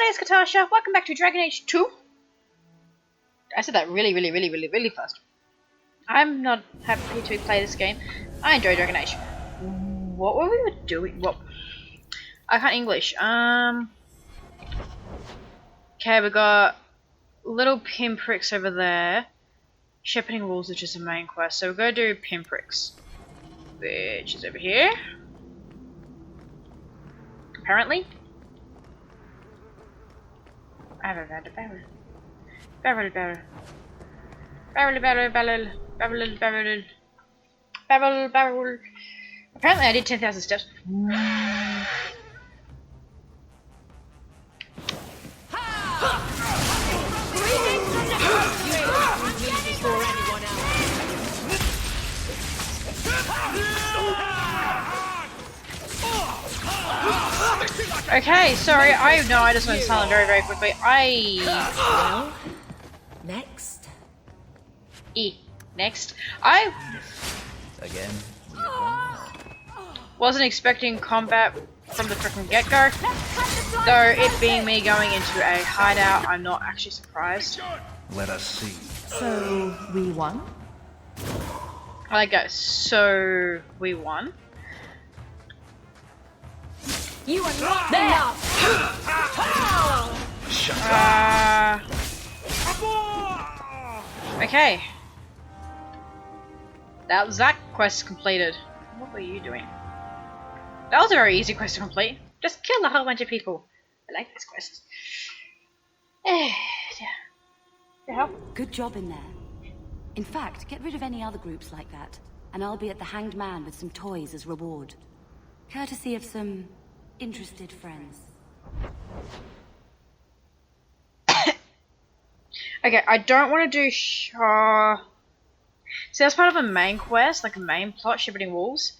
it's Katasha. Welcome back to Dragon Age 2. I said that really fast. I'm not happy to play this game. I enjoy Dragon Age. What were we doing? What? I can't English. Okay, we got little pinpricks over there. Shepherding Wolves, which is the main quest. So we're gonna do pinpricks, which is over here. Apparently. Barrel. Apparently I did 10,000 steps. Okay, sorry, I know I just went silent very quickly. Well, next. Next. I Again. wasn't expecting combat from the freaking get-go. Though it being me going into a hideout, I'm not actually surprised. Let us see. So, we won? I like that. So we won. You are not there! Shut Okay. That was that quest completed. What were you doing? That was a very easy quest to complete. Just kill a whole bunch of people. I like this quest. Yeah. Good job in there. In fact, get rid of any other groups like that, and I'll be at the Hanged Man with some toys as reward. Courtesy of some interested friends. Okay, I don't want to do so that's part of a main quest, like a main plot, Shepherding Wolves.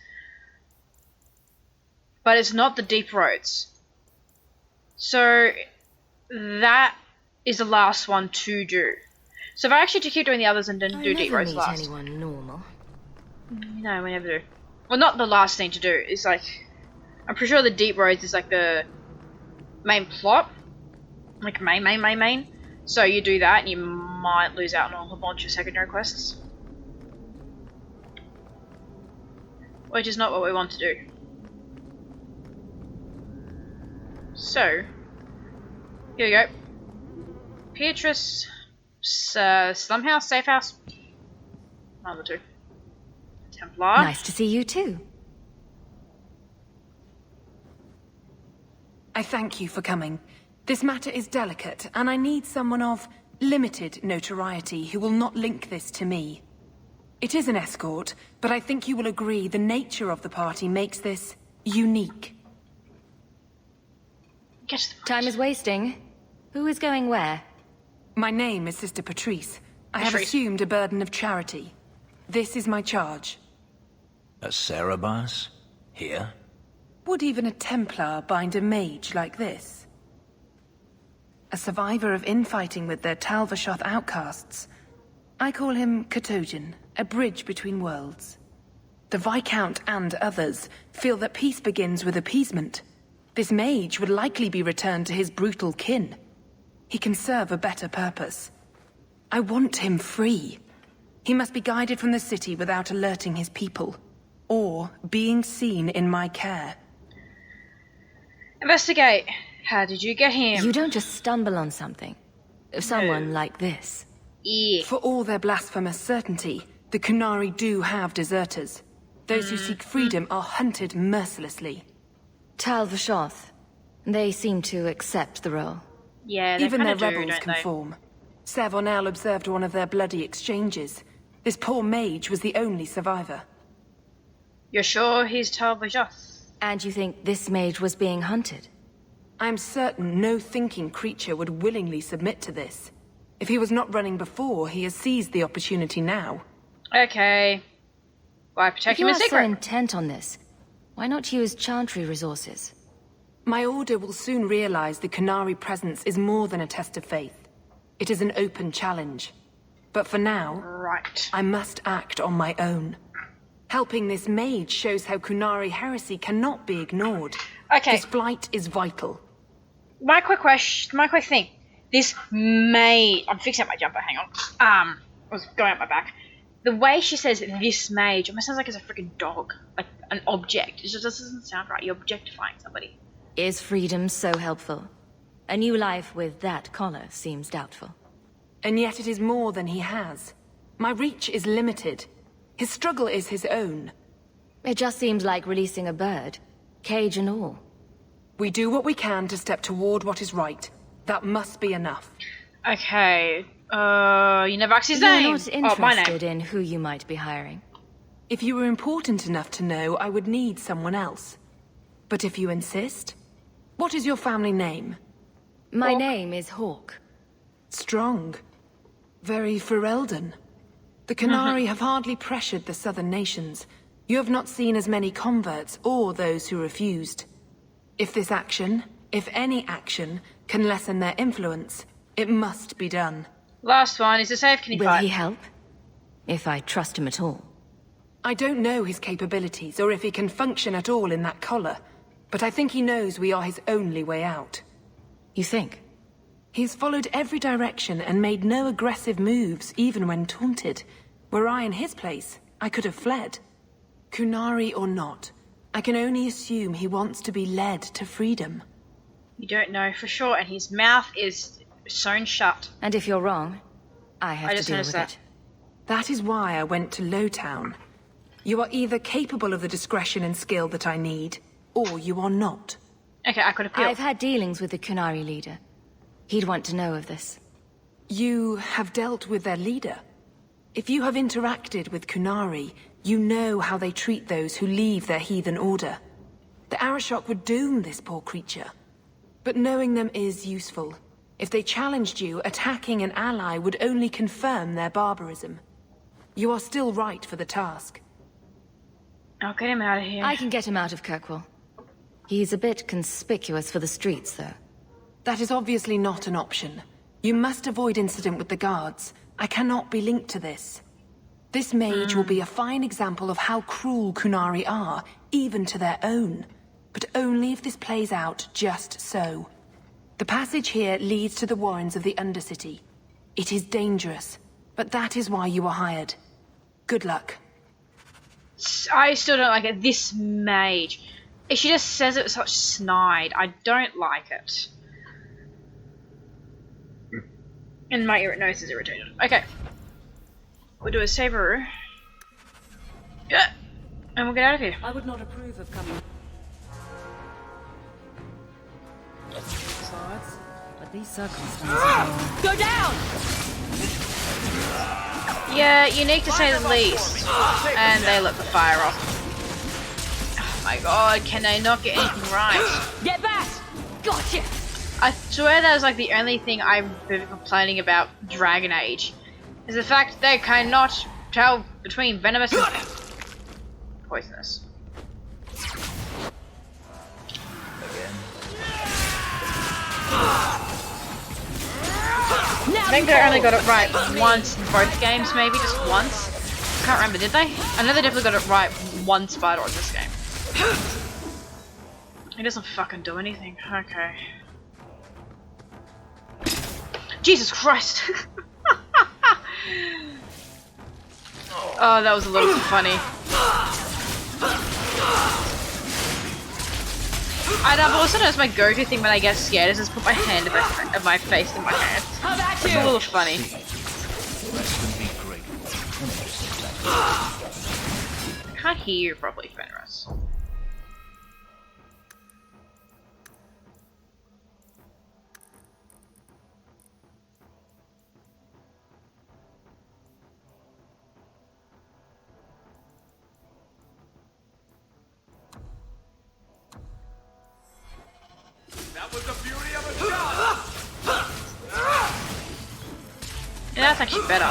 But it's not the Deep Roads. So that is the last one to do. So if I actually keep doing the others and then do Deep Roads last. Anyone normal. No, we never do. Well, not the last thing to do. It's like, I'm pretty sure the Deep Roads is like the main plot. Like main. So you do that and you might lose out on a bunch of secondary quests. Which is not what we want to do. So, here we go. Beatrice, Slum House, Safe House. Number 2. Templar. Nice to see you too. I thank you for coming. This matter is delicate, and I need someone of limited notoriety who will not link this to me. It is an escort, but I think you will agree the nature of the party makes this unique. Get to the point. Time is wasting. Who is going where? My name is Sister Patrice. I have Patrice. assumed a burden of charity. This is my charge. A Cerebas? Here? Would even a Templar bind a mage like this? A survivor of infighting with their Talvashoth outcasts. I call him Katogen, a bridge between worlds. The Viscount and others feel that peace begins with appeasement. This mage would likely be returned to his brutal kin. He can serve a better purpose. I want him free. He must be guided from the city without alerting his people, or being seen in my care. Investigate. How did you get him? You don't just stumble on something. Someone like this. Yeah. For all their blasphemous certainty, the Kunari do have deserters. Those who seek freedom are hunted mercilessly. Talvashoth. They seem to accept the role. Yeah, they Even their kinda do, rebels don't they? conform. Savonel observed one of their bloody exchanges. This poor mage was the only survivor. You're sure he's Talvajoth? And you think this mage was being hunted? I'm certain no thinking creature would willingly submit to this. If he was not running before, he has seized the opportunity now. Okay. Why If protect you him are in so secret? intent on this, why not use Chantry resources? My order will soon realize the Kunari presence is more than a test of faith. It is an open challenge. But for now, Right. I must act on my own. Helping this mage shows how Kunari heresy cannot be ignored. Okay. His flight is vital. My quick thing. This mage. I'm fixing up my jumper. Hang on. I was going up my back. The way she says this mage almost sounds like it's a freaking dog, like an object. It just doesn't sound right. You're objectifying somebody. Is freedom so helpful? A new life with that collar seems doubtful. And yet it is more than he has. My reach is limited. His struggle is his own. It just seems like releasing a bird, cage and all. We do what we can to step toward what is right. That must be enough. Okay. You never asked his name. You're not my name. interested in who you might be hiring. If you were important enough to know, I would need someone else. But if you insist, what is your family name? My name is Hawk. Strong. Very Ferelden. The Qunari have hardly pressured the southern nations. You have not seen as many converts or those who refused. If this action, if any action, can lessen their influence, it must be done. Last one is a safe. Can he Will fight? he help? If I trust him at all. I don't know his capabilities or if he can function at all in that collar, but I think he knows we are his only way out. You think? He's followed every direction and made no aggressive moves, even when taunted. Were I in his place, I could have fled. Qunari or not, I can only assume he wants to be led to freedom. You don't know for sure, and his mouth is sewn shut. And if you're wrong, I have I to just deal noticed with that. it. That is why I went to Lowtown. You are either capable of the discretion and skill that I need, or you are not. Okay, I could appeal. I've had dealings with the Qunari leader. He'd want to know of this. You have dealt with their leader. If you have interacted with Qunari, you know how they treat those who leave their heathen order. The Arashok would doom this poor creature. But knowing them is useful. If they challenged you, attacking an ally would only confirm their barbarism. You are still right for the task. I'll get him out of here. I can get him out of Kirkwall. He's a bit conspicuous for the streets, though. That is obviously not an option. You must avoid incident with the guards. I cannot be linked to this. This mage will be a fine example of how cruel Qunari are, even to their own. But only if this plays out just so. The passage here leads to the warrens of the Undercity. It is dangerous, but that is why you are hired. Good luck. I still don't like it. This mage. If she just says it with such snide, I don't like it. And my nose is irritated. Okay. We'll do a saber. Yeah. And we'll get out of here. I would not approve of coming. But these circumstances Go down! Yeah, unique to say the least. And they let the fire off. Oh my god, can they not get anything right? Get back! Gotcha! I swear that was like the only thing I've been complaining about Dragon Age. Is the fact they cannot tell between venomous and poisonous. I think they only got it right once in both games, maybe just once. I can't remember, did they? I know they definitely got it right once by in this game. It doesn't fucking do anything. Okay. Jesus Christ! Oh, that was a little too funny. I've also noticed my go-to thing when I get scared is just put my hand of my face in my hand. It's a little funny. I can't hear you properly, Fenris. That was the beauty of a shot! Yeah, that's actually better.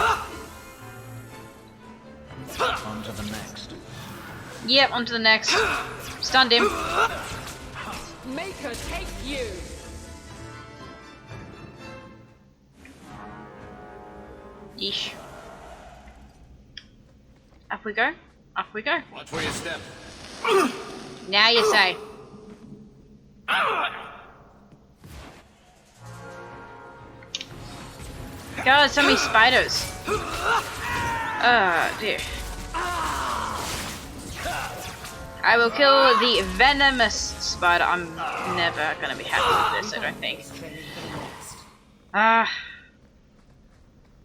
On to the next. Yep, on to the next. Stunned him. Make her take you! Yeesh. Up we go. Up we go. Watch where you step. Now you say. god, so many spiders. Oh dear. I will kill the venomous spider. I'm never gonna be happy with this, I don't think. Ah.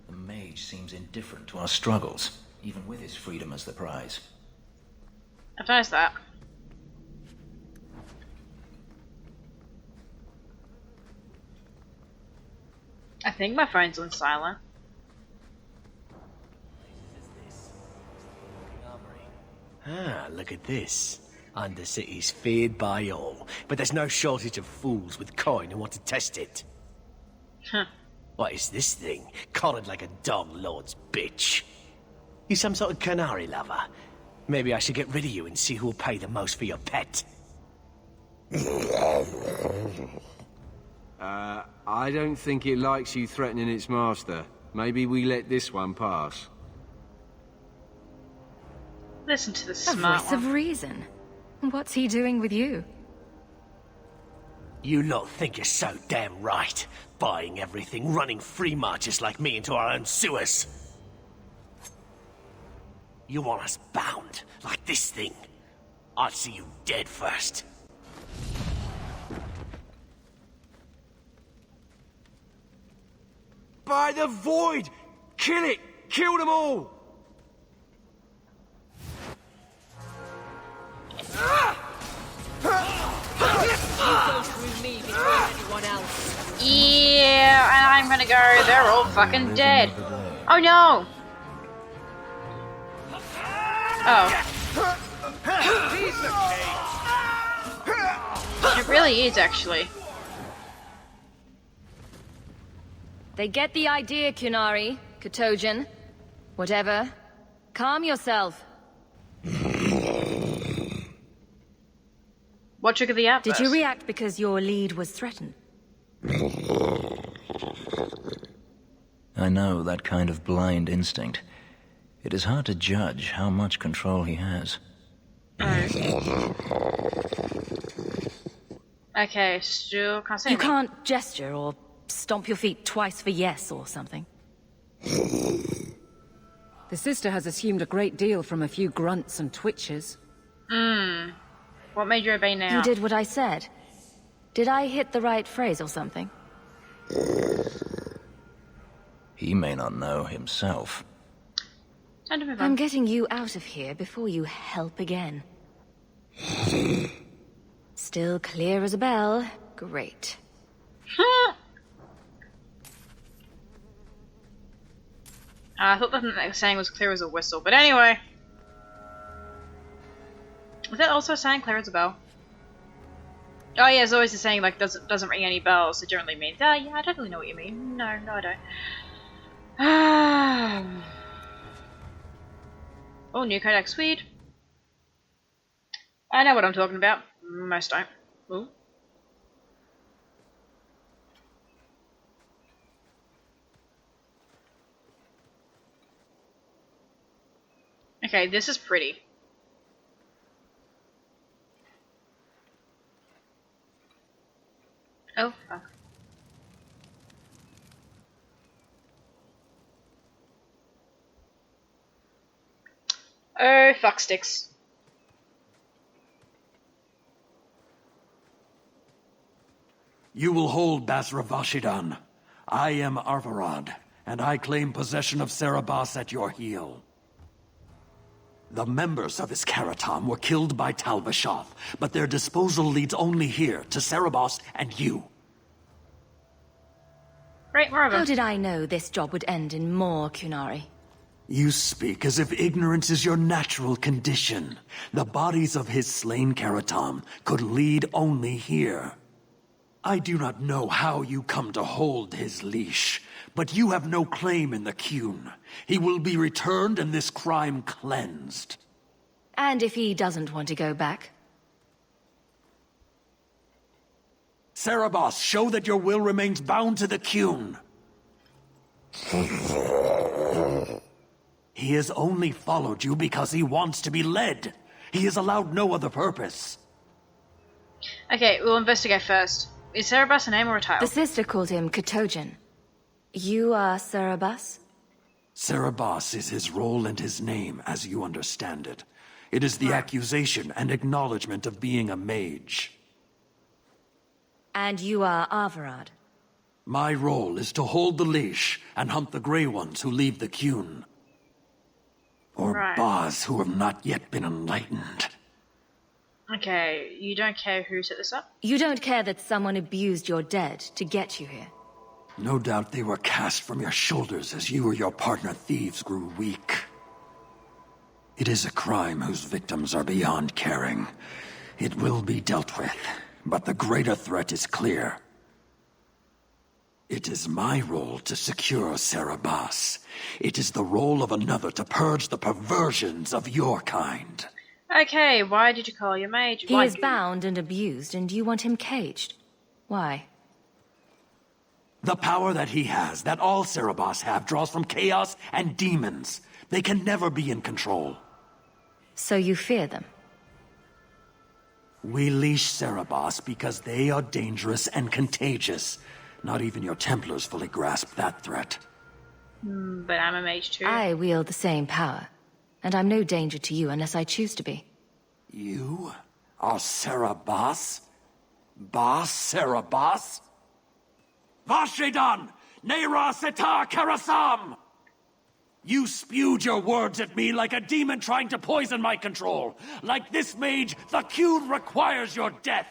The mage seems indifferent to our struggles, even with his freedom as the prize. I've noticed that. I think my phone's on silent. Ah, look at this. Undercity's feared by all, but there's no shortage of fools with coin who want to test it. Huh. What is this thing? Collared like a dog lord's bitch. You some sort of canary lover? Maybe I should get rid of you and see who'll pay the most for your pet. I don't think it likes you threatening its master. Maybe we let this one pass. Listen to the A smart voice one. of reason. What's he doing with you? You lot think you're so damn right. Buying everything, running free marches like me into our own sewers. You want us bound, like this thing? I'll see you dead first. By the void! Kill it! Kill them all! Yeah, and I'm gonna go. They're all fucking dead. Oh no! Oh. It really is, actually. They get the idea, Kunari, Katojan. Whatever. Calm yourself. What triggered the outburst? Did you react because your lead was threatened? I know that kind of blind instinct. It is hard to judge how much control he has. Okay, still can't say You anything. can't gesture or stomp your feet twice for yes or something. The sister has assumed a great deal from a few grunts and twitches. What made you obey now? You did what I said. Did I hit the right phrase or something? He may not know himself. Time to move I'm on. getting you out of here before you help again. Still clear as a bell. Great. I thought the thing they were saying was clear as a whistle, but anyway. Is that also saying clear as a bell? Oh yeah, it's always the saying like doesn't ring any bells. It generally means, oh yeah, I don't really know what you mean. No, I don't. Oh, new codex, sweet. I know what I'm talking about. Most don't. Ooh. Okay, this is pretty. Oh, fuck. Oh, fuck sticks. You will hold Basra Vashidan. I am Arvarad, and I claim possession of Serabas at your heel. The members of his Karatam were killed by Tal-Vashoth, but their disposal leads only here, to Serabas and you. Right, more of How them. did I know this job would end in more Kunari? You speak as if ignorance is your natural condition. The bodies of his slain Karatam could lead only here. I do not know how you come to hold his leash, but you have no claim in the Qun. He will be returned and this crime cleansed. And if he doesn't want to go back? Serabas, show that your will remains bound to the Qun. He has only followed you because he wants to be led. He is allowed no other purpose. Okay, we'll investigate first. Is Cerebus a name or a title? The sister called him Katojan. You are Cerebus? Cerebos is his role and his name, as you understand it. It is the accusation and acknowledgement of being a mage. And you are Averard? My role is to hold the leash and hunt the Grey Ones who leave the Cune. Or Baz who have not yet been enlightened. Okay, you don't care who set this up? You don't care that someone abused your dead to get you here? No doubt they were cast from your shoulders as you or your partner thieves grew weak. It is a crime whose victims are beyond caring. It will be dealt with, but the greater threat is clear. It is my role to secure Cerebas. It is the role of another to purge the perversions of your kind. Okay, why did you call your mage? He is bound and abused, and you want him caged. Why? The power that he has, that all Cerebas have, draws from chaos and demons. They can never be in control. So you fear them? We leash Cerebas because they are dangerous and contagious. Not even your Templars fully grasp that threat. But I'm a mage too. I wield the same power, and I'm no danger to you unless I choose to be. You are Cerebas? Bas Cerebas? Vashedan! Nera Setar Karasam! You spewed your words at me like a demon trying to poison my control. Like this mage, the Cune requires your death.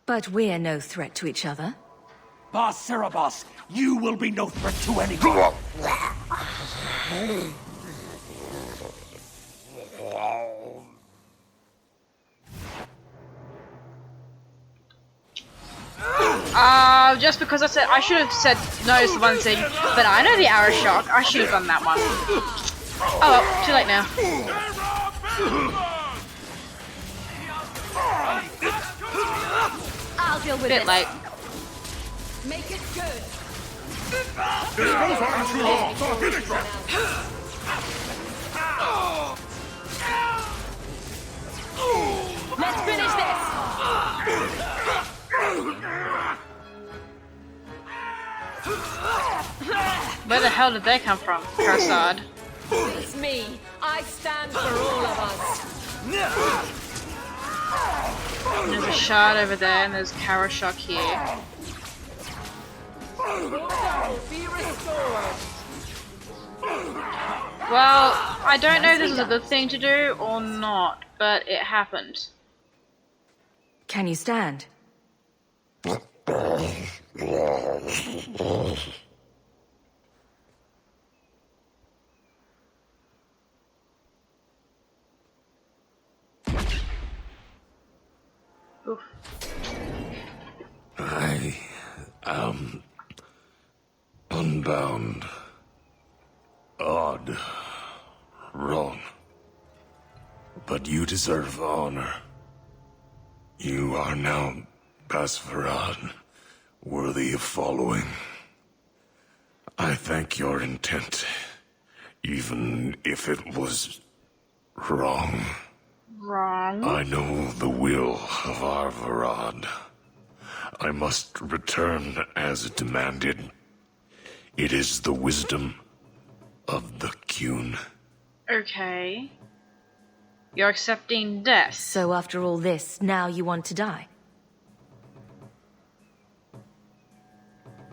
But we're no threat to each other. Bas Cerebas, you will be no threat to anyone. Just because I should have said no to the one thing, but I know the arrow shock. I should have done that one. Oh well, too late now. I'll deal with Bit it. late. Make it good. Let's finish this! Where the hell did they come from, Prasad? It's me. I stand for all of us. There's a shard over there, and there's Karashok here. Be restored. Well, I don't know if this is a good thing to do or not, but it happened. Can you stand? Oof. I am unbound. Odd. Wrong. But you deserve honor. You are now Basvarad, worthy of following. I thank your intent, even if it was wrong. Wrong. I know the will of Arvarad. I must return as demanded. It is the wisdom of the Cune. Okay. You're accepting death. So after all this, now you want to die?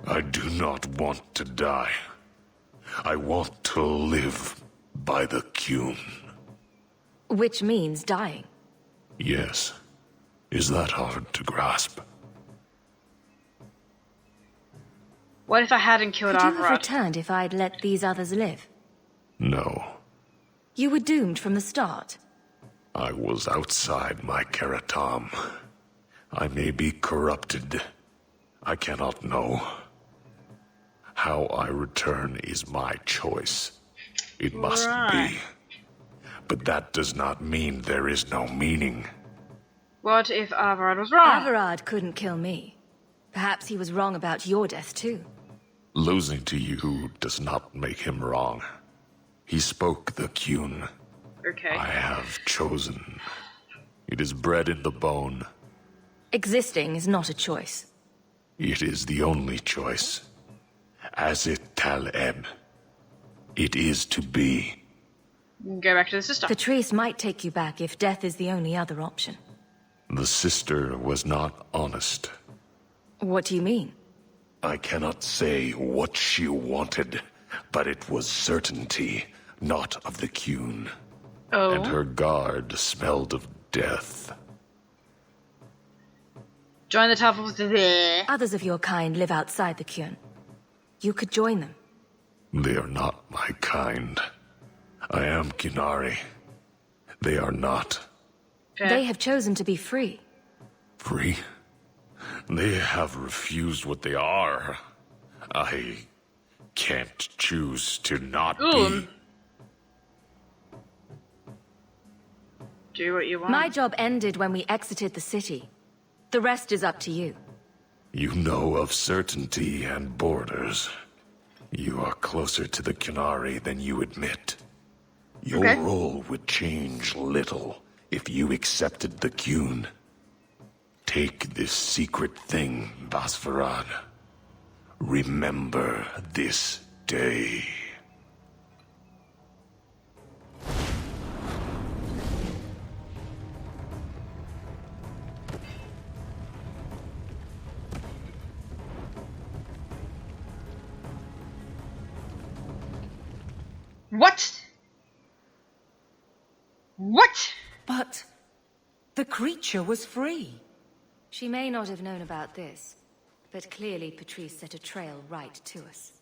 I do not want to die. I want to live by the Cune. Which means dying. Yes. Is that hard to grasp? What if I hadn't killed Could you have Arvarad? returned if I'd let these others live? No. You were doomed from the start. I was outside my Keratam. I may be corrupted. I cannot know. How I return is my choice. It must be. But that does not mean there is no meaning. What if Arvarad was wrong? Averard couldn't kill me. Perhaps he was wrong about your death too. Losing to you does not make him wrong. He spoke the Cune. Okay. I have chosen. It is bred in the bone. Existing is not a choice. It is the only choice. As it Taleb. It is to be. Go back to the sister. Patrice might take you back if death is the only other option. The sister was not honest. What do you mean? I cannot say what she wanted, but it was certainty, not of the Qun. Oh. And her guard smelled of death. Join the Tafels there. Others of your kind live outside the Qun. You could join them. They are not my kind. I am Qunari. They are not. Fair. They have chosen to be free. Free? They have refused what they are. I can't choose to not be. Do what you want. My job ended when we exited the city. The rest is up to you. You know of certainty and borders. You are closer to the Qunari than you admit. Your role would change little if you accepted the Qun. Take this secret thing, Basfarad. Remember this day. What? What? But the creature was free. She may not have known about this, but clearly Patrice set a trail right to us.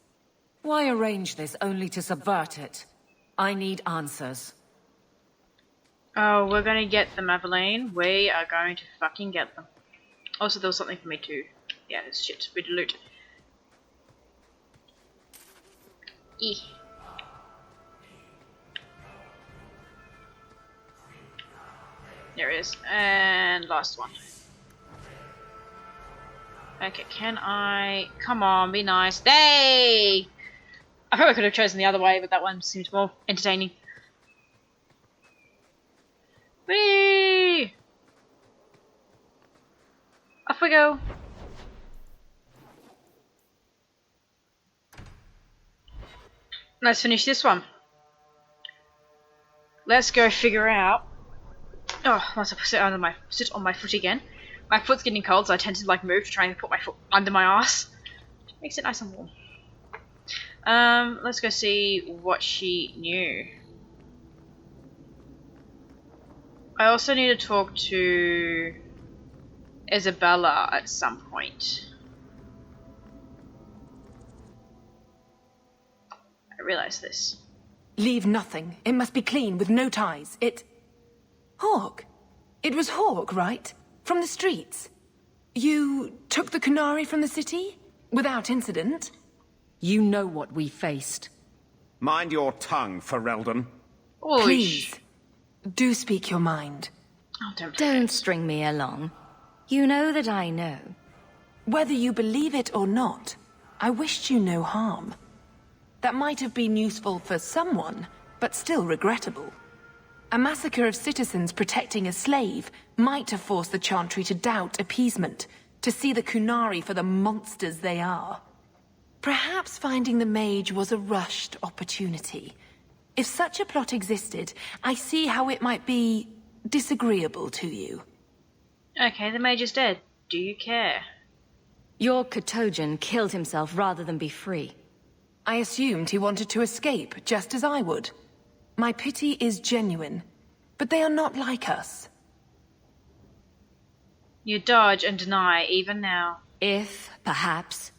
Why arrange this only to subvert it? I need answers. Oh, we're gonna get them, Aveline. We are going to fucking get them. Also, there was something for me too. Yeah, it's shit. We loot. There it is. And last one. Okay, can I... Come on, be nice. Hey! I probably could have chosen the other way, but that one seems more entertaining. Whee! Off we go. Let's finish this one. Let's go figure out... Oh, once I sit on my foot again. My foot's getting cold, so I tend to like move to try and put my foot under my ass. Makes it nice and warm. Let's go see what she knew. I also need to talk to Isabella at some point. I realize this. Leave nothing. It must be clean with no ties. Hawk. It was Hawk, right? From the streets. You took the Qunari from the city? Without incident? You know what we faced. Mind your tongue, Ferelden. Please. Do speak your mind. Oh, don't string me along. You know that I know. Whether you believe it or not, I wished you no harm. That might have been useful for someone, but still regrettable. A massacre of citizens protecting a slave might have forced the Chantry to doubt appeasement, to see the Qunari for the monsters they are. Perhaps finding the mage was a rushed opportunity. If such a plot existed, I see how it might be disagreeable to you. Okay, the mage is dead. Do you care? Your Katojan killed himself rather than be free. I assumed he wanted to escape, just as I would. My pity is genuine, but they are not like us. You dodge and deny, even now. If, perhaps.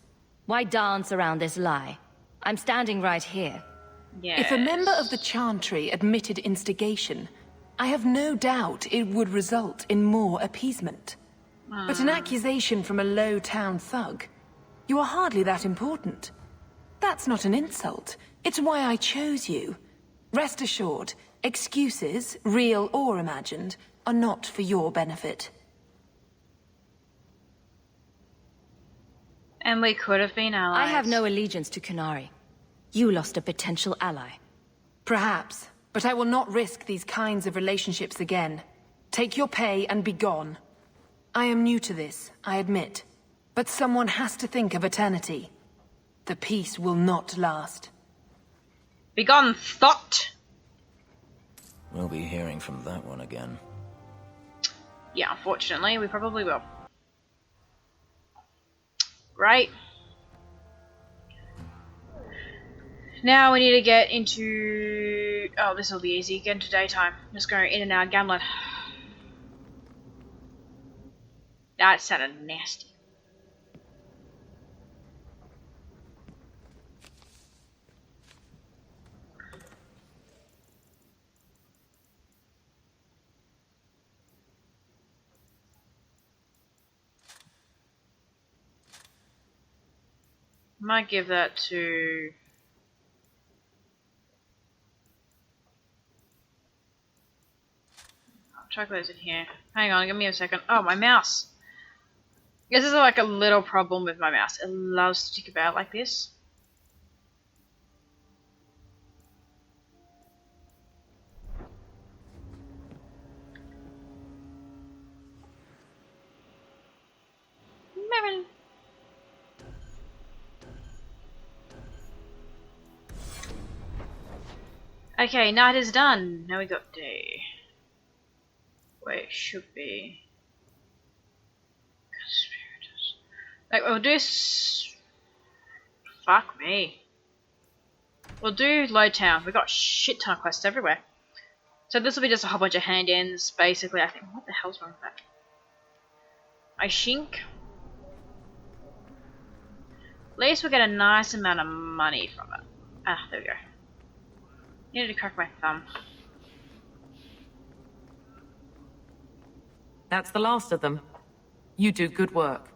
Why dance around this lie? I'm standing right here. Yes. If a member of the Chantry admitted instigation, I have no doubt it would result in more appeasement. But an accusation from a low-town thug? You are hardly that important. That's not an insult. It's why I chose you. Rest assured, excuses, real or imagined, are not for your benefit. And we could have been allies. I have no allegiance to Qunari. You lost a potential ally. Perhaps, but I will not risk these kinds of relationships again. Take your pay and be gone. I am new to this, I admit. But someone has to think of eternity. The peace will not last. Begone, thought! We'll be hearing from that one again. Yeah, unfortunately, we probably will. Right. Now we need to get into... Oh, this will be easy. Get into daytime. Just go in and out of Gamlet. That sounded nasty. Might give that to... I'll chuck those in here. Hang on, give me a second. Oh, my mouse! This is like a little problem with my mouse. It loves to tick about like this. Maybe. Okay, night is done. Now we got day. Where it should be. Conspirators. Like, we'll do fuck me. We'll do Low Town. We've got a shit ton of quests everywhere. So this will be just a whole bunch of hand-ins, basically. I think, what the hell's wrong with that? I think. At least we get a nice amount of money from it. Ah, there we go. Needed to crack my thumb. That's the last of them. You do good work.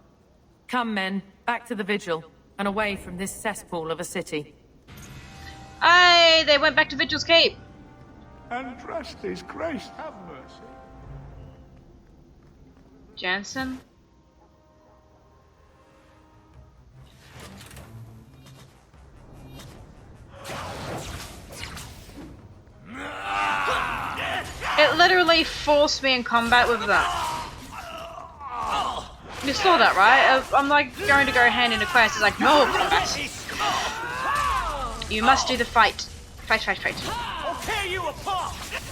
Come, men, back to the vigil, and away from this cesspool of a city. Hey, they went back to Vigil's Keep. And trust his grace, have mercy. Jansen? It literally forced me in combat with that. You saw that, right? I'm like going to go hand in a quest. It's like, no combat. You must do the fight. Fight, fight, fight.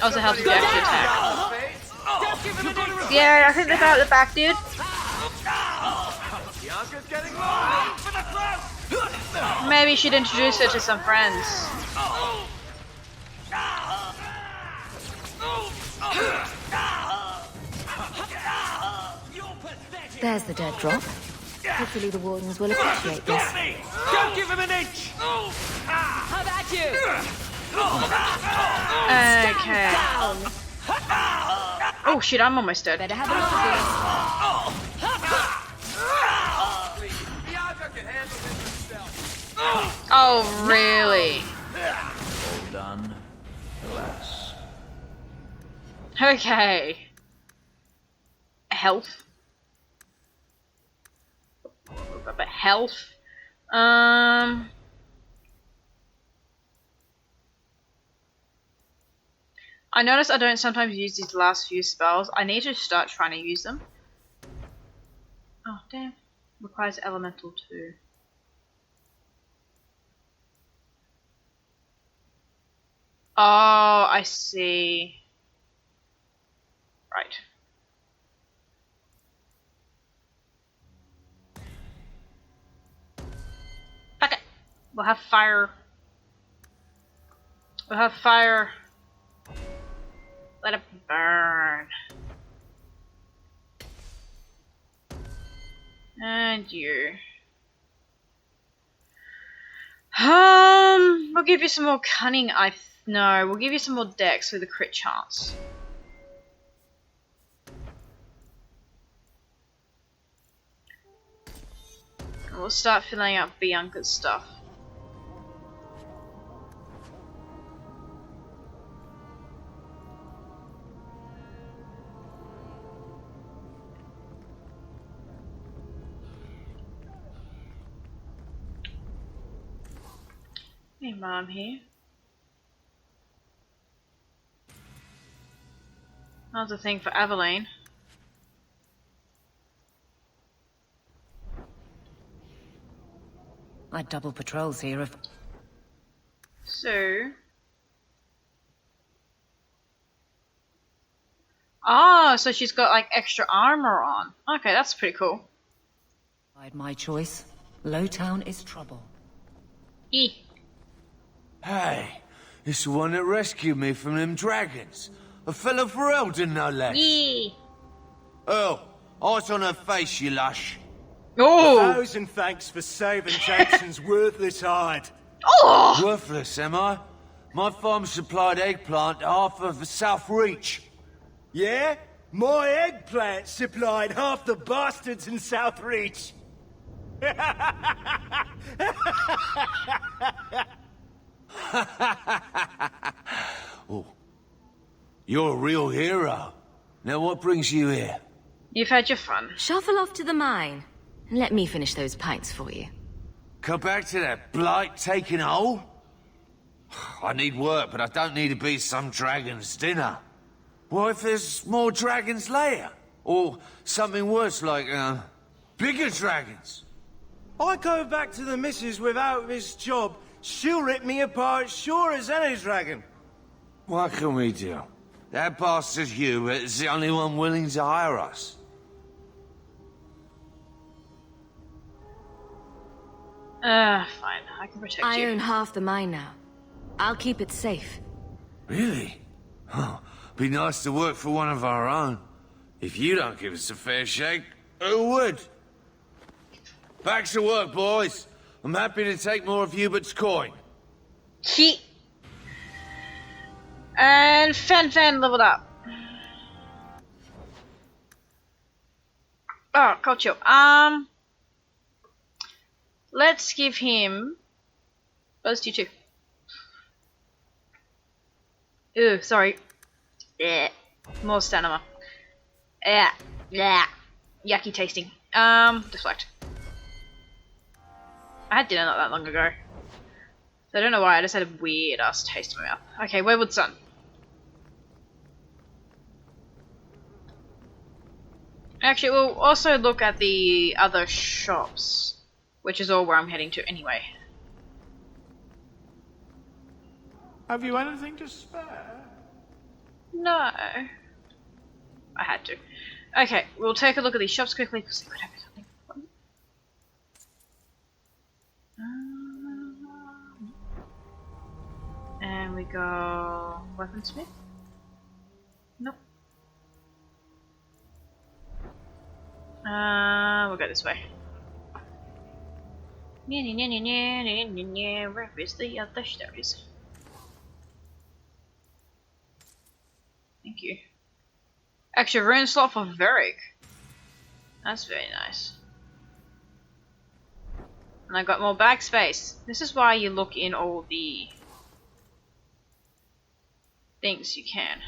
Also helps if you actually attack. Yeah, I think they got the back, dude. Maybe you should introduce her to some friends. There's the dead drop. Hopefully the wardens will appreciate this. Don't give him an inch! How about you? Okay. Oh shit, I'm almost dead. Better have a look at Oh, really? All done. Relax. Okay. Health. But health. I notice I don't sometimes use these last few spells. I need to start trying to use them. Oh, damn. Requires elemental too. Oh, I see. Right. Fuck it. We'll have fire. We'll have fire. Let it burn. And you. We'll give you some more cunning. No, we'll give you some more dex with a crit chance. And we'll start filling out Bianca's stuff. Hey, Mom here. How's the thing for Aveline? I'd double patrols here if... So... Oh, so she's got like extra armor on. Okay, that's pretty cool. My choice. Lowtown is trouble. E. Hey, it's the one that rescued me from them dragons. A fellow for Eldon, no less. Yeah. Oh, eyes on her face, you lush. Oh! 1,000 thanks for saving Jameson's worthless hide. Oh! Worthless, am I? My farm supplied eggplant to half of the South Reach. Yeah? My eggplant supplied half the bastards in South Reach. Oh, you're a real hero. Now what brings you here? You've had your fun. Shuffle off to the mine, and let me finish those pints for you. Come back to that blight taking hold? I need work, but I don't need to be some dragon's dinner. What if there's more dragons later? Or something worse like, bigger dragons? I go back to the missus without this job, she'll rip me apart sure as any dragon. What can we do? That bastard Hubert is the only one willing to hire us. Fine. I can protect you. I own half the mine now. I'll keep it safe. Really? Oh, be nice to work for one of our own. If you don't give us a fair shake, who would? Back to work, boys. I'm happy to take more of Hubert's coin. He... And Fan leveled up. Oh, culture. Let's give him... Let's do 2. Ew, sorry. Yeah. More stamina. Yeah. Yeah. Yucky tasting. Deflect. I had dinner not that long ago. So I don't know why, I just had a weird ass taste in my mouth. Okay, Wayward Sun. Actually, we'll also look at the other shops, which is all where I'm heading to anyway. Have you anything to spare? No. I had to. Okay, we'll take a look at these shops quickly because they could have something fun. And we go weaponsmith. Nope. We'll go this way. Where is the other stairs? Thank you. Extra rune slot for Varric. That's very nice. And I got more bag space. This is why you look in all the things you can.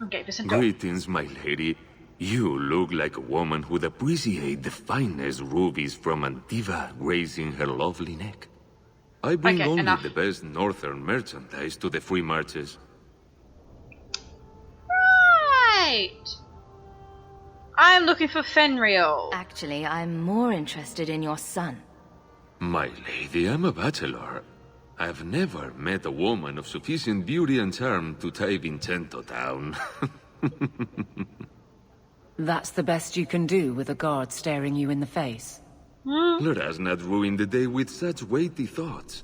Okay, listen. Greetings, my lady. You look like a woman who'd appreciate the finest rubies from Antiva grazing her lovely neck. I bring only the best northern merchandise to the free marches. Right! I'm looking for Fenrir. Actually, I'm more interested in your son. My lady, I'm a bachelor. I've never met a woman of sufficient beauty and charm to tie Vincento down. That's the best you can do with a guard staring you in the face. Let us not ruin the day with such weighty thoughts.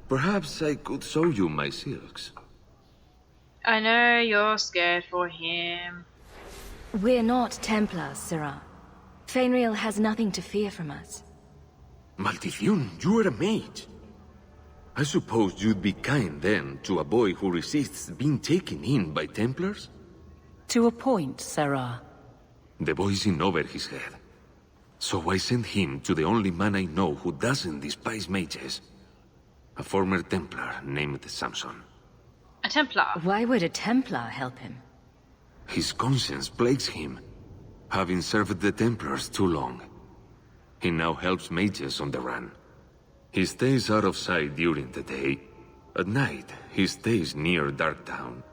Perhaps I could show you my silks. I know you're scared for him. We're not Templars, Sirrah. Fenrir has nothing to fear from us. Maldición, you are a mage. I suppose you'd be kind then to a boy who resists being taken in by Templars? To a point, Sirrah. The boy's in over his head. So I sent him to the only man I know who doesn't despise mages. A former Templar named Samson. A Templar? Why would a Templar help him? His conscience plagues him, having served the Templars too long. He now helps mages on the run. He stays out of sight during the day. At night, he stays near Darktown.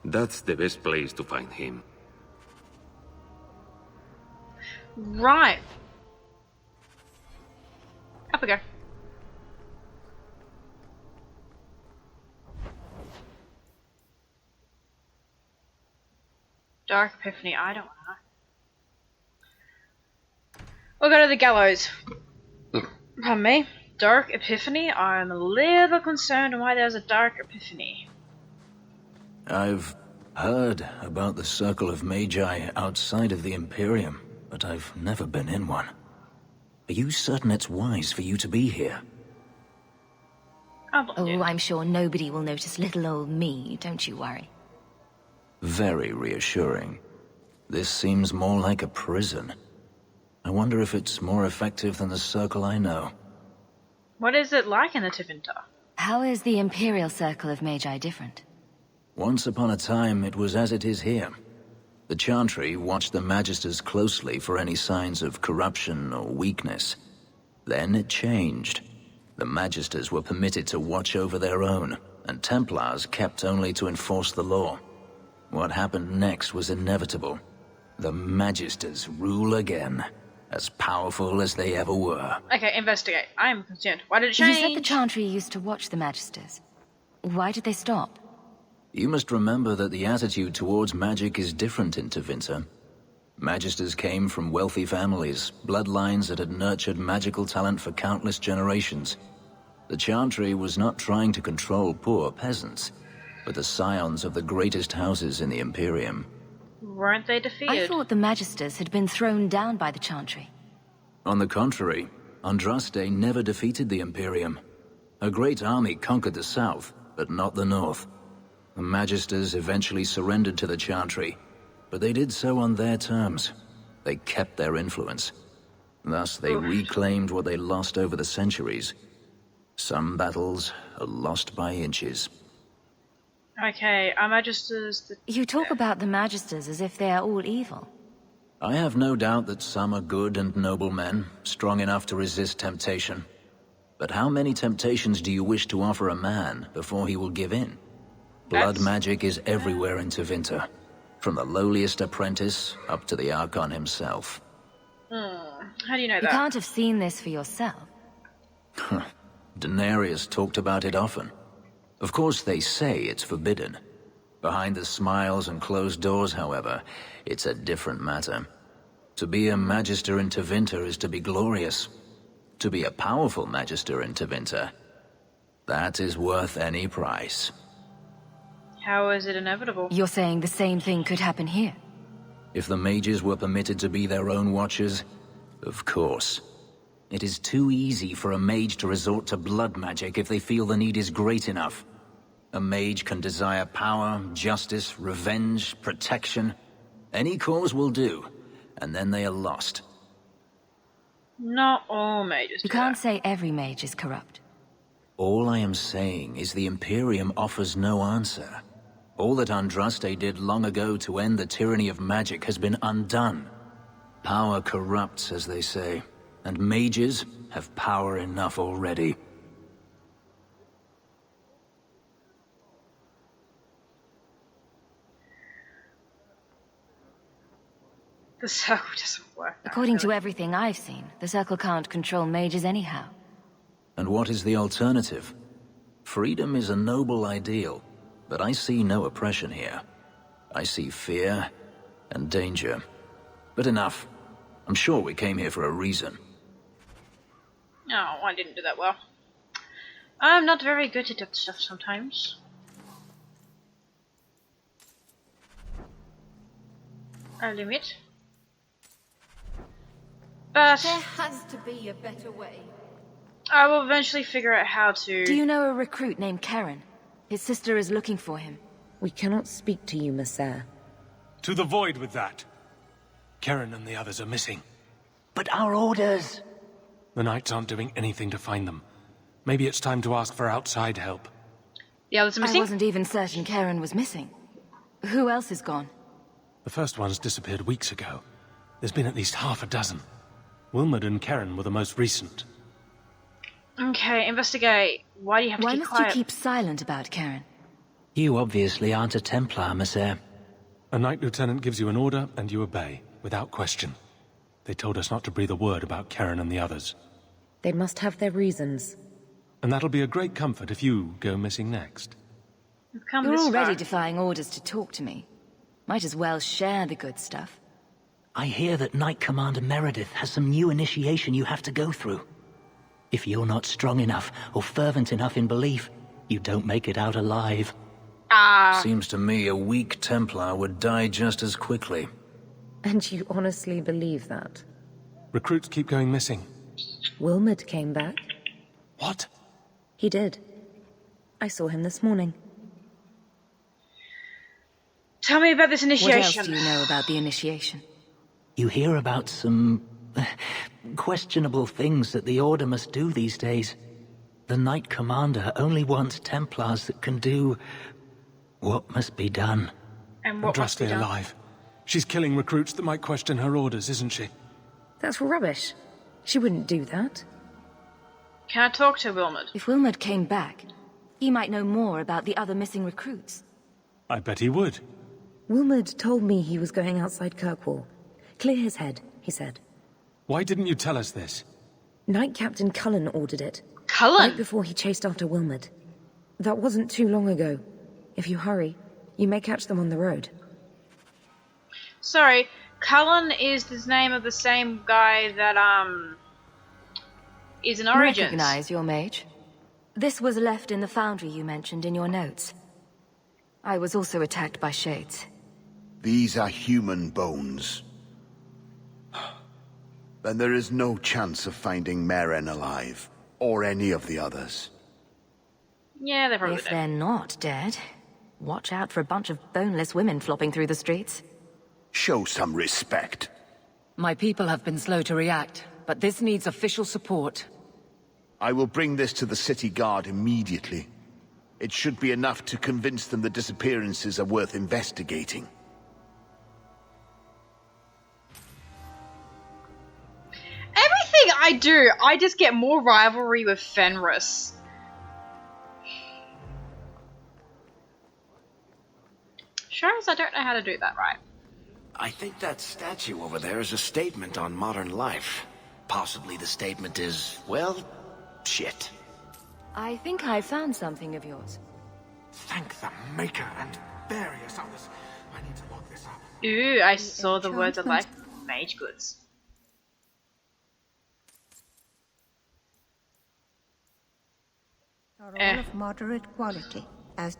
That's the best place to find him. Right. Up we go. Dark Epiphany, I don't know. We'll go to the gallows. Pardon me. Dark Epiphany? I'm a little concerned why there's a Dark Epiphany. I've heard about the Circle of Magi outside of the Imperium, but I've never been in one. Are you certain it's wise for you to be here? Oh, I'm sure nobody will notice little old me, don't you worry. Very reassuring. This seems more like a prison. I wonder if it's more effective than the Circle I know. What is it like in the Tevinter? How is the Imperial Circle of Magi different? Once upon a time, it was as it is here. The Chantry watched the Magisters closely for any signs of corruption or weakness. Then it changed. The Magisters were permitted to watch over their own, and Templars kept only to enforce the law. What happened next was inevitable. The Magisters rule again, as powerful as they ever were. Okay, investigate. I am concerned. Why did it change? You said the Chantry used to watch the Magisters. Why did they stop? You must remember that the attitude towards magic is different in Tevinter. Magisters came from wealthy families, bloodlines that had nurtured magical talent for countless generations. The Chantry was not trying to control poor peasants, but the scions of the greatest houses in the Imperium. Weren't they defeated? I thought the Magisters had been thrown down by the Chantry. On the contrary, Andraste never defeated the Imperium. A great army conquered the south, but not the north. The Magisters eventually surrendered to the Chantry, but they did so on their terms. They kept their influence. Thus, they reclaimed what they lost over the centuries. Some battles are lost by inches. Okay, our Magisters... You talk about the Magisters as if they are all evil. I have no doubt that some are good and noble men, strong enough to resist temptation. But how many temptations do you wish to offer a man before he will give in? Blood magic is everywhere in Tevinter, from the lowliest apprentice up to the Archon himself. How do you know that? You can't have seen this for yourself. Daenerys talked about it often. Of course, they say it's forbidden. Behind the smiles and closed doors, however, it's a different matter. To be a Magister in Tevinter is to be glorious. To be a powerful Magister in Tevinter, that is worth any price. How is it inevitable? You're saying the same thing could happen here? If the mages were permitted to be their own watchers, of course. It is too easy for a mage to resort to blood magic if they feel the need is great enough. A mage can desire power, justice, revenge, protection. Any cause will do, and then they are lost. Not all mages. You can't say every mage is corrupt. All I am saying is the Imperium offers no answer. All that Andraste did long ago to end the tyranny of magic has been undone. Power corrupts, as they say, and mages have power enough already. The circle doesn't work. According to everything I've seen, the Circle can't control mages anyhow. And what is the alternative? Freedom is a noble ideal, but I see no oppression here. I see fear and danger. But enough. I'm sure we came here for a reason. No, I didn't do that well. I'm not very good at that stuff sometimes. I limit. But there has to be a better way. I will eventually figure out how to... Do you know a recruit named Karen? His sister is looking for him. We cannot speak to you, Messer. To the void with that. Karen and the others are missing. But our orders... The Knights aren't doing anything to find them. Maybe it's time to ask for outside help. The others are missing? I wasn't even certain Karen was missing. Who else is gone? The first ones disappeared weeks ago. There's been at least half a dozen. Wilmot and Karen were the most recent. Okay, investigate. Why do you have to keep quiet? Why must you keep silent about Karen? You obviously aren't a Templar, Messer. A Knight Lieutenant gives you an order, and you obey, without question. They told us not to breathe a word about Karen and the others. They must have their reasons. And that'll be a great comfort if you go missing next. You're already defying orders to talk to me. Might as well share the good stuff. I hear that Knight Commander Meredith has some new initiation you have to go through. If you're not strong enough or fervent enough in belief, you don't make it out alive. Seems to me a weak Templar would die just as quickly. And you honestly believe that? Recruits keep going missing. Wilmot came back. What? He did. I saw him this morning. Tell me about this initiation. What else do you know about the initiation? You hear about some questionable things that the Order must do these days. The Knight Commander only wants Templars that can do what must be done. And what must be Andraste done? alive. She's killing recruits that might question her orders, isn't she? That's rubbish. She wouldn't do that. Can I talk to Wilmot? If Wilmot came back, he might know more about the other missing recruits. I bet he would. Wilmot told me he was going outside Kirkwall. Clear his head, he said. Why didn't you tell us this? Knight Captain Cullen ordered it. Cullen? Right before he chased after Wilmot. That wasn't too long ago. If you hurry, you may catch them on the road. Sorry, Cullen is the name of the same guy that, is in Origins. Recognize your mage. This was left in the foundry you mentioned in your notes. I was also attacked by shades. These are human bones. Then there is no chance of finding Meren alive, or any of the others. Yeah, they're probably If dead. they're not dead, watch out for a bunch of boneless women flopping through the streets. Show some respect. My people have been slow to react, but this needs official support. I will bring this to the city guard immediately. It should be enough to convince them the disappearances are worth investigating. Everything I do, I just get more rivalry with Fenris. Sure as I don't know how to do that right. I think that statue over there is a statement on modern life. Possibly the statement is, well, shit. I think I found something of yours. Thank the Maker and various others. I need to look this up. Ooh, I saw the words I like. Mage goods. Are all of moderate quality, as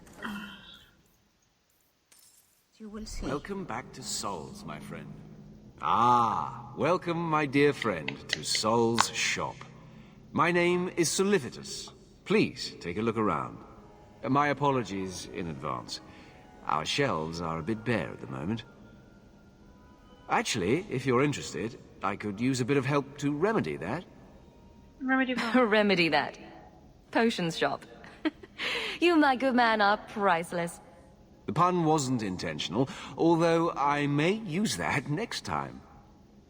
you will see. Welcome back to Sol's, my friend. Ah, welcome, my dear friend, to Sol's shop. My name is Solivitus. Please take a look around. My apologies in advance. Our shelves are a bit bare at the moment. Actually, if you're interested, I could use a bit of help to remedy that. Remedy what? Remedy that. Potions shop. You, my good man, are priceless. The pun wasn't intentional, although I may use that next time.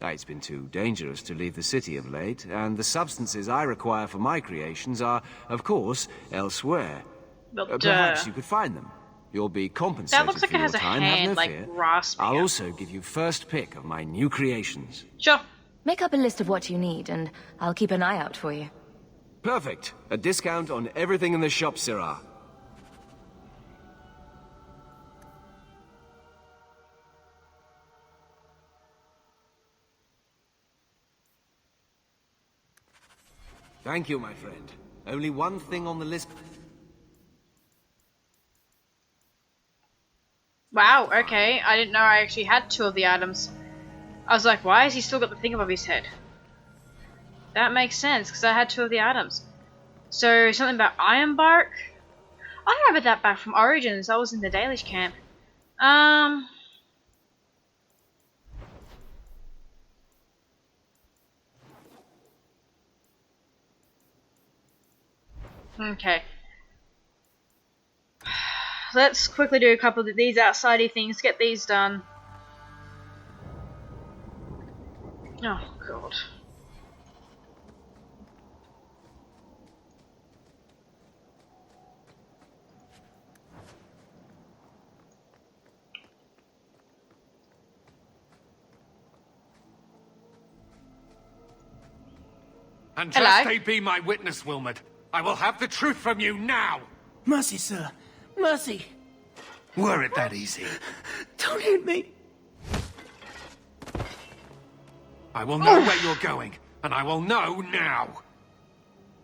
It's been too dangerous to leave the city of late, and the substances I require for my creations are, of course, elsewhere. But, Perhaps you could find them. You'll be compensated that looks like for it has your a time, hand, have no like, fear. grasping I'll it. also give you first pick of my new creations. Sure. Make up a list of what you need, and I'll keep an eye out for you. Perfect. A discount on everything in the shop, Sirrah. Thank you, my friend. Only one thing on the list. Wow, okay. I didn't know I actually had two of the items. I was like, why has he still got the thing above his head? That makes sense, because I had two of the items. So, something about Ironbark? I remember that back from Origins. I was in the Dalish camp. Okay. Let's quickly do a couple of these outsidey things, get these done. Oh, God. And Hello? just they be my witness, Wilmot. I will have the truth from you now! Mercy, sir. Mercy. Were it that easy? Don't hit me. I will know where you're going, and I will know now.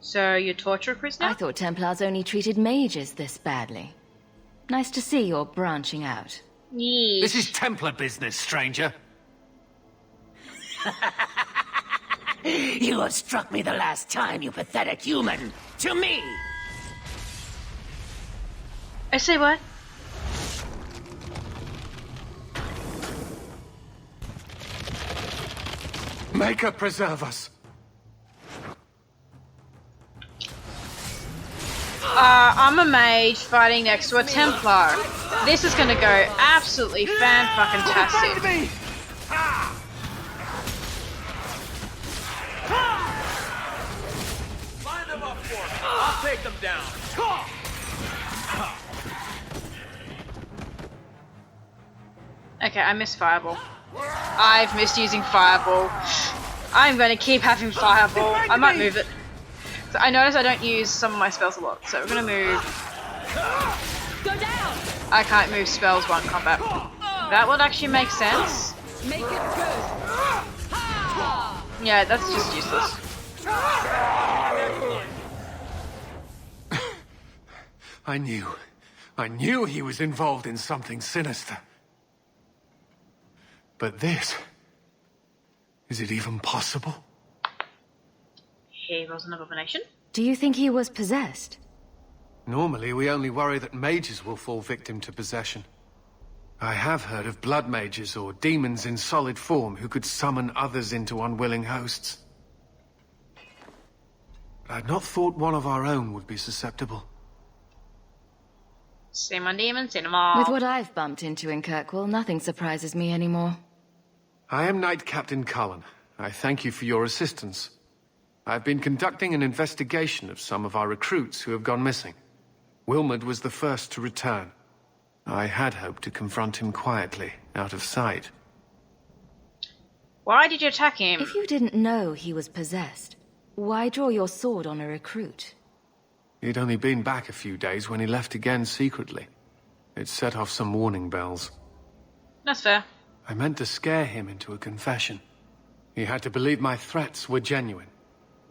So you're torture recruits now? I thought Templars only treated mages this badly. Nice to see you're branching out. Yeesh. This is Templar business, stranger. You have struck me the last time, you pathetic human. To me! I say what? Maker preserve us. I'm a mage fighting next to a Templar. This is gonna go absolutely fan-fucking-tastic. Line them up for me. I'll take them down. Okay, I missed Fireball. I've missed using Fireball. I'm gonna keep having Fireball. I might move it. So I notice I don't use some of my spells a lot, so we're gonna move. Go down. I can't move spells while in combat. That would actually make sense. Make it good. Yeah, that's just useless. I knew he was involved in something sinister. But this... is it even possible? He was an abomination? Do you think he was possessed? Normally, we only worry that mages will fall victim to possession. I have heard of blood mages or demons in solid form who could summon others into unwilling hosts. But I'd not thought one of our own would be susceptible. Same on demons, cinema. With what I've bumped into in Kirkwall, nothing surprises me anymore. I am Knight Captain Cullen. I thank you for your assistance. I've been conducting an investigation of some of our recruits who have gone missing. Wilmot was the first to return. I had hoped to confront him quietly, out of sight. Why did you attack him? If you didn't know he was possessed, why draw your sword on a recruit? He'd only been back a few days when he left again secretly. It set off some warning bells. That's fair. I meant to scare him into a confession. He had to believe my threats were genuine.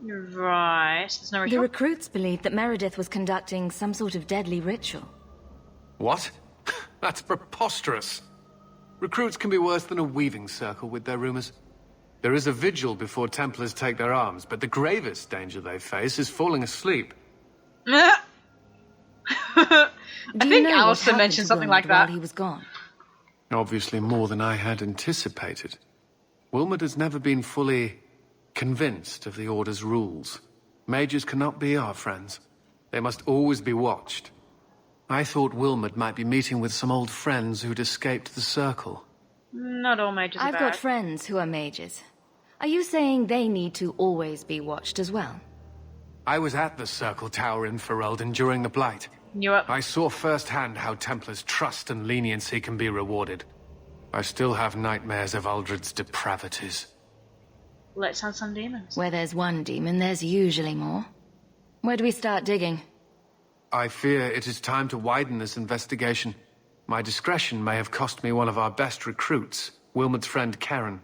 Right. There's no The ritual? recruits believed that Meredith was conducting some sort of deadly ritual. What? That's preposterous. Recruits can be worse than a weaving circle with their rumors. There is a vigil before Templars take their arms, but the gravest danger they face is falling asleep. I Do you think know what Alistair happened mentioned to something Wilmot like that. while he was gone? Obviously more than I had anticipated. Wilmot has never been fully convinced of the Order's rules. Mages cannot be our friends. They must always be watched. I thought Wilmot might be meeting with some old friends who'd escaped the Circle. Not all mages are I've bad. got friends who are mages. Are you saying they need to always be watched as well? I was at the Circle Tower in Ferelden during the Blight. Knew it. I saw firsthand how Templars' trust and leniency can be rewarded. I still have nightmares of Uldred's depravities. Let's hunt some demons. Where there's one demon, there's usually more. Where do we start digging? I fear it is time to widen this investigation. My discretion may have cost me one of our best recruits, Wilmot's friend Karen.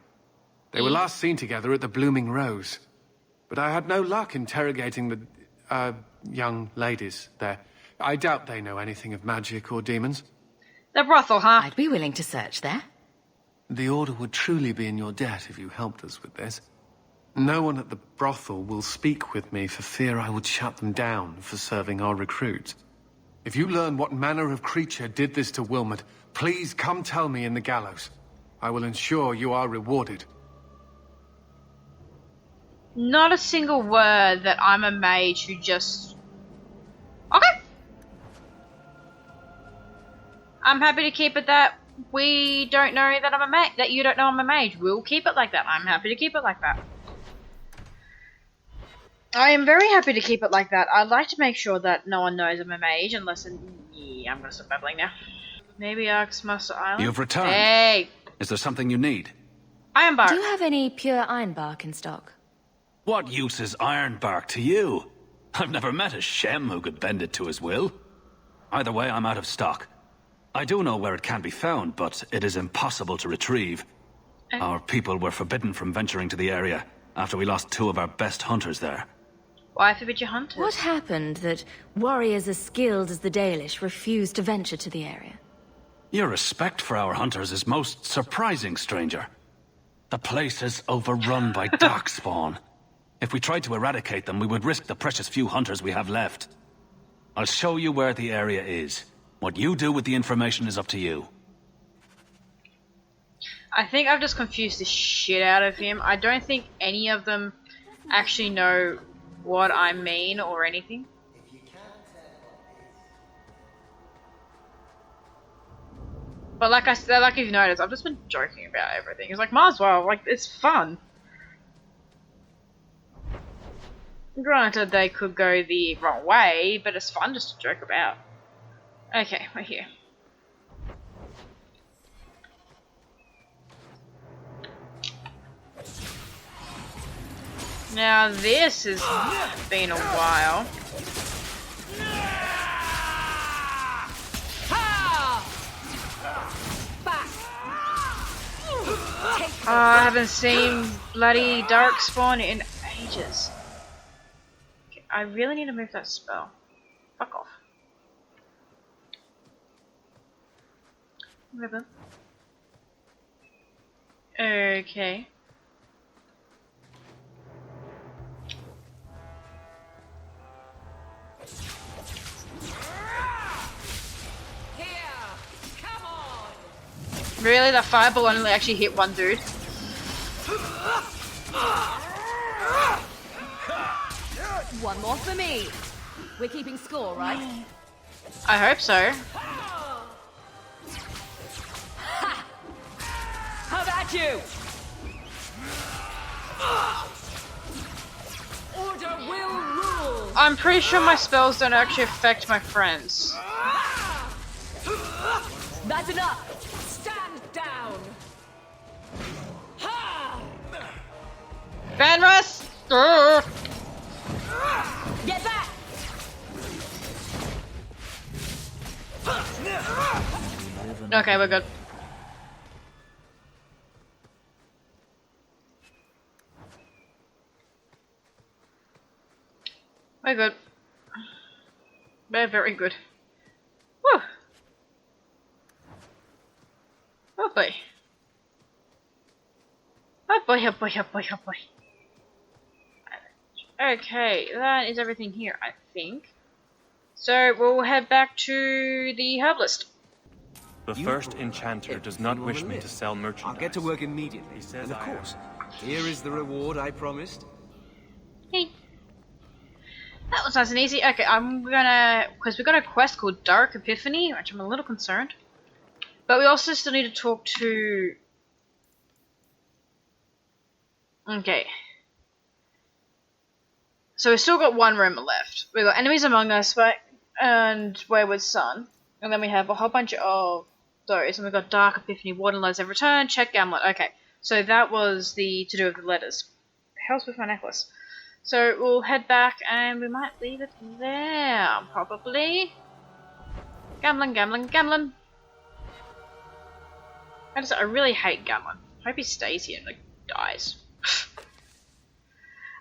They were last seen together at the Blooming Rose. But I had no luck interrogating the, young ladies there. I doubt they know anything of magic or demons. The brothel, huh? I'd be willing to search there. The Order would truly be in your debt if you helped us with this. No one at the brothel will speak with me for fear I would shut them down for serving our recruits. If you learn what manner of creature did this to Wilmot, please come tell me in the gallows. I will ensure you are rewarded. Not a single word that I'm a mage who just... Okay! I'm happy to keep it that we don't know that I'm a mage, that you don't know I'm a mage. We'll keep it like that. I'm happy to keep it like that. I am very happy to keep it like that. I'd like to make sure that no one knows I'm a mage unless... Yeah, I'm gonna stop babbling now. Maybe ask Master Island? You've returned. Hey! Is there something you need? Ironbark. Do you have any pure ironbark in stock? What use is ironbark to you? I've never met a Shem who could bend it to his will. Either way, I'm out of stock. I do know where it can be found, but it is impossible to retrieve. Our people were forbidden from venturing to the area after we lost 2 of our best hunters there. Why forbid your hunters? What happened that warriors as skilled as the Dalish refused to venture to the area? Your respect for our hunters is most surprising, stranger. The place is overrun by darkspawn. If we tried to eradicate them, we would risk the precious few hunters we have left. I'll show you where the area is. What you do with the information is up to you. I think I've just confused the shit out of him. I don't think any of them actually know what I mean or anything. But like I said, like you've noticed, I've just been joking about everything. It's like, might as well, like, it's fun. Granted, they could go the wrong way, but it's fun just to joke about. Okay, we're here. Now this has been a while. I haven't seen bloody darkspawn in ages. Okay, I really need to move that spell. Fuck off. Whatever. Okay. Really? That fireball only actually hit one dude? One more for me. We're keeping score, right? I hope so. How about you? Order will rule. I'm pretty sure my spells don't actually affect my friends. That's enough. Stand down. Vanrus! Get back. Okay, we're good. We're good. We're very good. Woo! Oh boy. Oh boy, oh boy, oh boy, oh boy. Okay, that is everything here, I think. So we'll head back to the herbalist. The first enchanter does not wish me to sell merchandise. I'll get to work immediately. He says and of I course, here is the reward I promised. Hey. That was nice and easy. Okay, I'm gonna... because we've got a quest called Dark Epiphany, which I'm a little concerned. But we also still need to talk to... Okay. So we've still got one room left. We've got Enemies Among Us and Wayward Son. And then we have a whole bunch of those. And we've got Dark Epiphany, Warden Lives Have Returned, Check Gamlet. Okay, so that was the to do with the letters. What the hell's with my necklace? So we'll head back and we might leave it there, probably. Gamlin, Gamlin, Gamlin. I really hate Gamlin. I hope he stays here and like dies.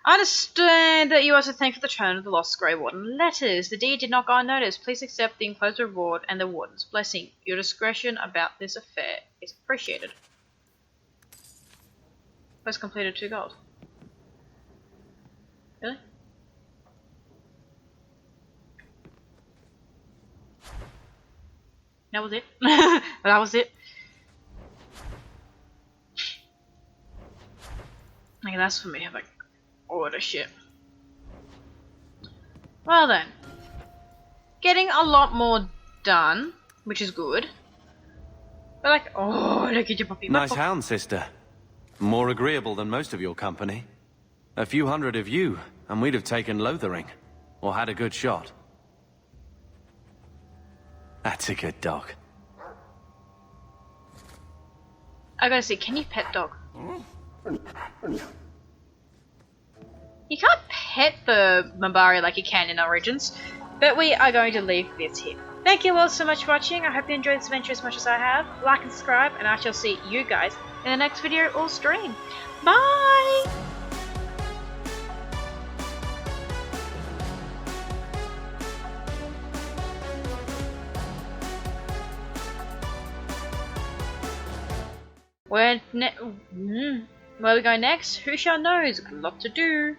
I understand that you also thank for the return of the lost Grey Warden letters. The deed did not go unnoticed. Please accept the enclosed reward and the Warden's blessing. Your discretion about this affair is appreciated. Quest completed 2 gold. Really? That was it? That was it? Okay, that's for me. Like, order shit. Well then. Getting a lot more done, which is good. But like, oh, look at your puppy. Nice hound, sister. More agreeable than most of your company. A few hundred of you, and we'd have taken Lothering. Or had a good shot. That's a good dog. I gotta see, can you pet dog? You can't pet the Mabari like you can in Origins, but we are going to leave this here. Thank you all so much for watching. I hope you enjoyed this adventure as much as I have. Like and subscribe, and I shall see you guys in the next video or stream. Bye! Where are we going next? Who shall know? There's a lot to do.